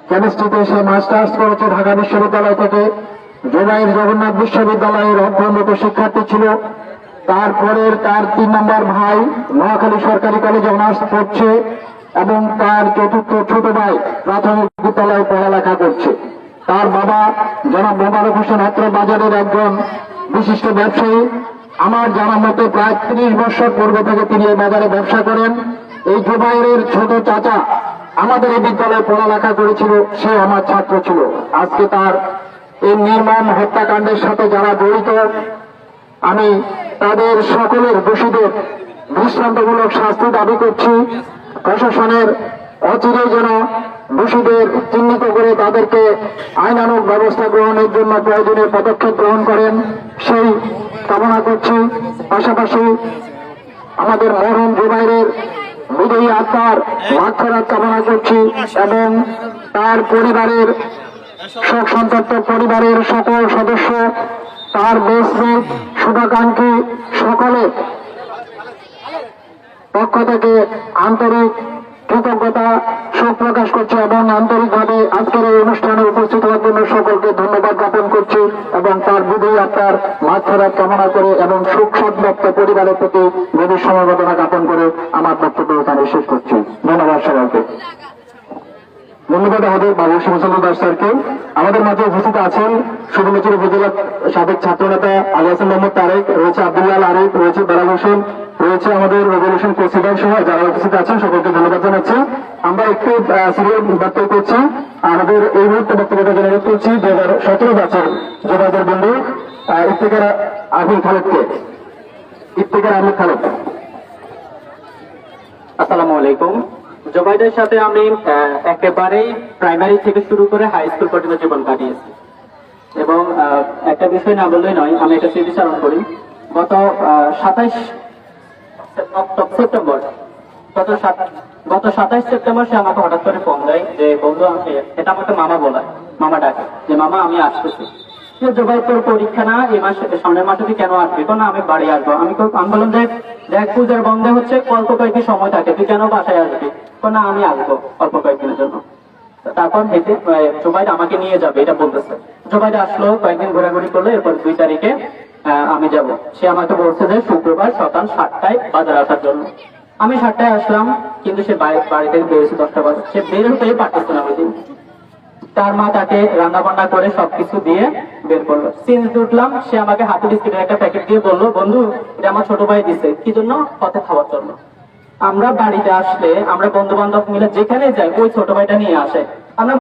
কেমিস্ট্রিতে সে masters করেছে ঢাকা বিশ্ববিদ্যালয় থেকে। জুবাইর জগন্নাথ বিশ্ববিদ্যালয়ের অধ্যয়নরত শিক্ষার্থী ছিল। তারপরের তার 3 নম্বর ভাই নোয়াখালী সরকারি কলেজে অনার্স পড়ছে এবং তার চতুর্থ ছোট ভাই প্রাথমিক বিদ্যালয়ে পড়ালেখা করছে। তার বাবা জনাব মোবারক হোসেন অত্র বাজারের একজন বিশিষ্ট ব্যবসায়ী। আমার জানা মতে প্রায় 30 বছর পূর্বে থেকে তিনি এই বাজারে ব্যবসা করেন। এই জুবাইরের ছোট চাচা আমাদের এই বিদ্যালয়ে পড়ালেখা করেছিল, সে আমার ছাত্র ছিল। আজকে তার এই নির্মম হত্যাকাণ্ডের সাথে যারা জড়িত, আমি তাদের সকলের দোষীদের দৃষ্টান্তমূলক শাস্তি দাবি করছি। প্রশাসনের অচিরে যেন দোষীদের চিহ্নিত করে তাদেরকে আইনানুগ ব্যবস্থা গ্রহণের জন্য প্রয়োজনীয় পদক্ষেপ গ্রহণ করেন, সেই কামনা করছি। পাশাপাশি আমাদের মরহুম জুবাইরের বিজয়ী আত্মার মাগফিরাত কামনা করছি এবং তার পরিবারের শোক সন্তপ্ত পরিবারের সকল সদস্য, তার দেশপ্রেমিক শুভাকাঙ্ক্ষী সকলের পক্ষ থেকে আন্তরিক কৃতজ্ঞতা শোক প্রকাশ করছি এবং আন্তরিকভাবে আজকের এই অনুষ্ঠানে উপস্থিত হওয়ার জন্য সকলকে ধন্যবাদ জ্ঞাপন করছি এবং তার বিজয়ী আত্মার মাগফিরাত কামনা করে এবং শোক সন্তপ্ত পরিবারের প্রতি গভীর সমবেদনা জ্ঞাপন করে আমার বক্তব্য এখানে শেষ করছি। ধন্যবাদ সবাইকে। ধন্যবাদ আমাদের বাবু শিবচন্দ্র দাস স্যারকে। আমাদের মাঝে উপস্থিত আছেন সুবর্ণচর উপজেলার সাবেক ছাত্রনেতা আলী হাসান মোহাম্মদ তারেক, রয়েছে আব্দুল্লাহ আরিফ, রয়েছে বেলাল হোসেন, রয়েছে আমাদের রেভলিউশন প্রেসিডেন্ট সহ যারা উপস্থিত আছেন সকলকে ধন্যবাদ জানাচ্ছি। আমরা একটু সিরিয়াল বক্তব্য করছি। আমাদের এই মুহূর্তে বক্তব্যটা অনুরোধ করছি 2017 বছর যোগাযোগ বন্ধু ইফতেখার আহমেদ খালেদকে। ইফতেখার আহমেদ খালেদ। আসসালামু আলাইকুম। জুবাইরের সাথে আমি একেবারেই প্রাইমারি থেকে শুরু করে হাই স্কুল পর্যন্ত জীবন কাটিয়েছি এবং একটা বিষয় না বললেই নয়, আমি একটা স্মৃতিচারণ করি। গত 27 সেপ্টেম্বর সে আমাকে হঠাৎ করে ফোন দেয় যে বন্ধু, এটা আমাকে মামা বলায়, মামা ডাকে যে মামা আমি আসতেছি। জুবাইর তোর পরীক্ষা না এই মাসে, সামনের মাসে তুই কেন আসবি? না আমি বাড়ি আসবো। আমি বললাম যে দেখ পূজার বন্ধে হচ্ছে অল্প কয়েকদিন সময় থাকে, তুই কেন বাসায় আসবি? না আমি আসবো অল্প কয়েকদিনের জন্য। তারপর হেঁটে জুবাইর আমাকে নিয়ে যাবে এটা বলতেছে। জুবাইর আসলো, কয়েকদিন ঘোরাঘুরি করলো, এরপর 2 তারিখে আমি যাব। সে আমাকে বলছে যে শুক্রবার সকাল 7টায় বাজার আসার জন্য। আমি 7টায় আসলাম, কিন্তু সে বাড়ি থেকে বেরোছে 10টা বাজে। সে বের হতেই পারতেছে না ওই দিন। তার মা তাকে রান্না বান্না করে সবকিছু দিয়ে বের করলো। সিনস উঠলাম, সে আমাকে হাতে বিস্কুটের একটা প্যাকেট দিয়ে বললো, বন্ধু এটা আমার ছোট ভাই দিছে, কি জন্য? পথে খাওয়ার জন্য। আমরা বাড়িতে আসলে আমরা বন্ধু বান্ধব মিলে যেখানে যাই ওই ছোট ভাইটা নিয়ে আসে। আমরা